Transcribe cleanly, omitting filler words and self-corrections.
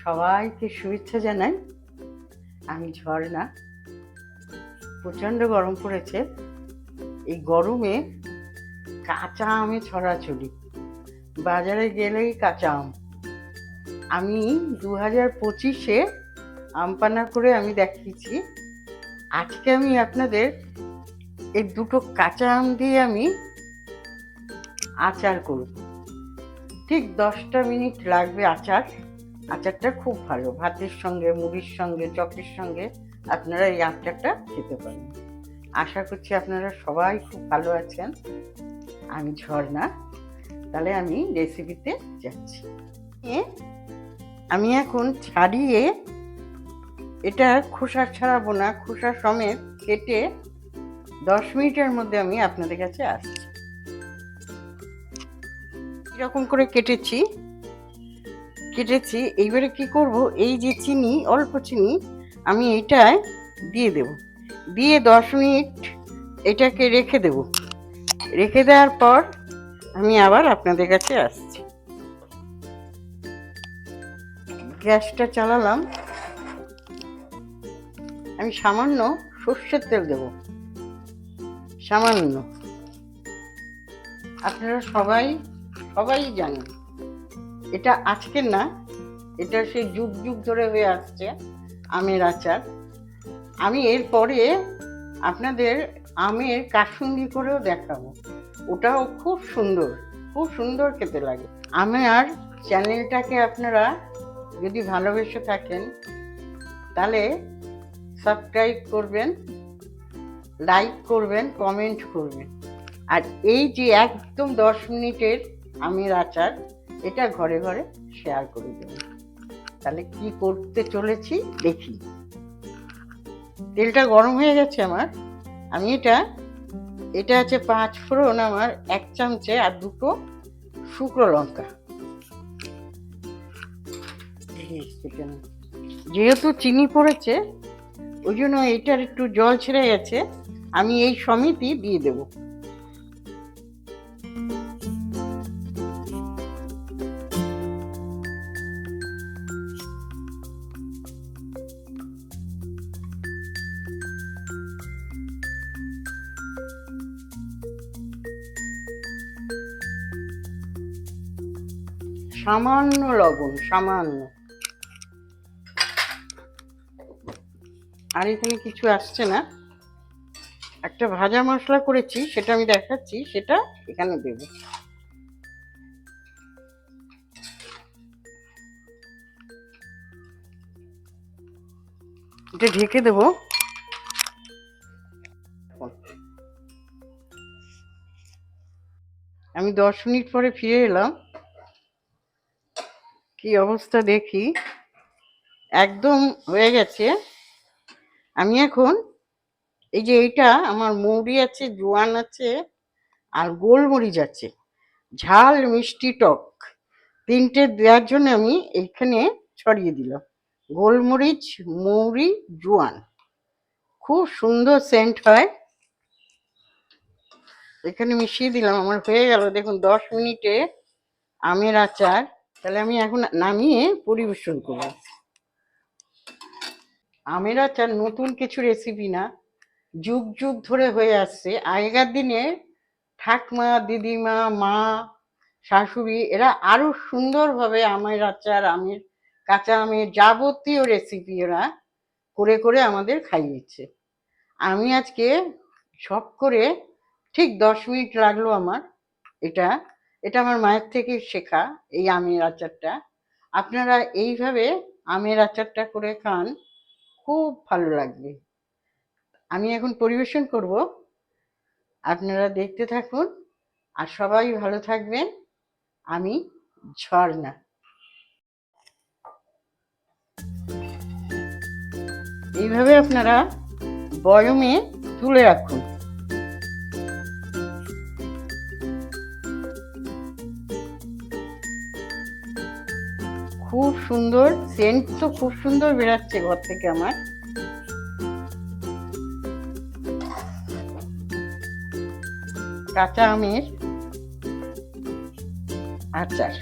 সবাইকে শুভেচ্ছা জানাই। আমি ঝর্ণা। প্রচণ্ড গরম পড়েছে। এই গরমে কাঁচা আমে ছড়াছড়ি, বাজারে গেলেই কাঁচা আম। আমি 2025-এ আম পানা করে আমি দেখিয়েছি। আজকে আমি আপনাদের এই দুটো কাঁচা আম দিয়ে আমি আচার করব। ঠিক 10টা মিনিট লাগবে আচারটা খুব ভালো, ভাতের সঙ্গে, মুড়ির সঙ্গে, চপের সঙ্গে আপনারা এই আচারটা খেতে পারেন। আশা করছি আপনারা সবাই খুব ভালো আছেন। আমি ঝর্ণা। তাহলে আমি রেসিপিতে যাচ্ছি। আমি এখন ছাড়িয়ে, এটা খোসা ছাড়াবো না, খোসা সমেত কেটে 10 মিনিটের মধ্যে আমি আপনাদের কাছে আসছি। এরকম করে কেটেছি। এইবারে কি করব, এই যে চিনি, অল্প চিনি আমি এইটায় দিয়ে দেব, দিয়ে 10 মিনিট এটাকে রেখে দেব। রেখে দেওয়ার পর আমি আবার আপনাদের কাছে আসছি। গ্যাসটা চালালাম। আমি সামান্য সর্ষের তেল দেব, সামান্য। আপনারা সবাই জানেন এটা আজকের না, এটা সেই যুগ যুগ ধরে হয়ে আসছে আমের আচার। আমি এরপরে আপনাদের আমের কাসুন্দি করেও দেখাবো, ওটাও খুব সুন্দর খেতে লাগে। আমার চ্যানেলটাকে আপনারা যদি ভালোবেসে থাকেন তাহলে সাবস্ক্রাইব করবেন, লাইক করবেন, কমেন্ট করবেন। আর এই যে একদম 10 মিনিটের আমের আচার, এটা ঘরে ঘরে শেয়ার করে দেবেন। তাহলে কি করতে চলেছি দেখি। তেলটা গরম হয়ে গেছে আমার। আমি এটা আছে 5 ফোড়ন আমার 1 চামচে, আর 2টো শুকনো লঙ্কা। যেহেতু চিনি পড়েছে ওই জন্য এটার একটু জল ছেড়ে গেছে, আমি এই সমেতই দিয়ে দেব। সামান্য লবণ, সামান্য। আর এখানে কিছু আসছে না। একটা ভাজা মশলা করেছি, সেটা আমি দেখাচ্ছি, সেটা এখানে দেব। এটা ঢেকে দেব। আমি 10 মিনিট পরে ফিরে এলাম। কি অবস্থা দেখি, একদম হয়ে গেছে। আমি এখন এই যে এইটা আমার মৌরি আছে, জোয়ান আছে, আর গোলমরিচ আছে, ঝাল মিষ্টি টক 3টে দেওয়ার জন্য আমি এইখানে ছড়িয়ে দিলাম। গোলমরিচ, মৌরি, জোয়ান, খুব সুন্দর সেন্ট হয়। এখানে মিশিয়ে দিলাম। আমার হয়ে গেল দেখুন 10 মিনিটে আমের আচার। তাহলে আমি এখন নামিয়ে পরিবেশন করব। আমের আচার নতুন কিছু রেসিপি না, যুগ যুগ ধরে হয়ে আসছে। আগেকার দিনে ঠাকমা, দিদিমা, মা, শাশুড়ি এরা আরো সুন্দরভাবে আমের আচার, কাঁচা আমের যাবতীয় রেসিপি এরা করে করে আমাদের খাইয়েছে। আমি আজকে সব করে ঠিক 10 মিনিট লাগলো আমার। এটা আমার মায়ের থেকে শেখা, এই আমের আচারটা। আপনারা এইভাবে আমের আচারটা করে খান, খুব ভালো লাগবে। আমি এখন পরিবেশন করব, আপনারা দেখতে থাকুন। আর সবাই ভালো থাকবেন। আমি ঝর্ণা। এইভাবে আপনারা বয়মে তুলে রাখুন। খুব সুন্দর সেন্ট, তো খুব সুন্দর বেরাচ্ছে ঘর থেকে আমার। কাঁচা আমের আচার।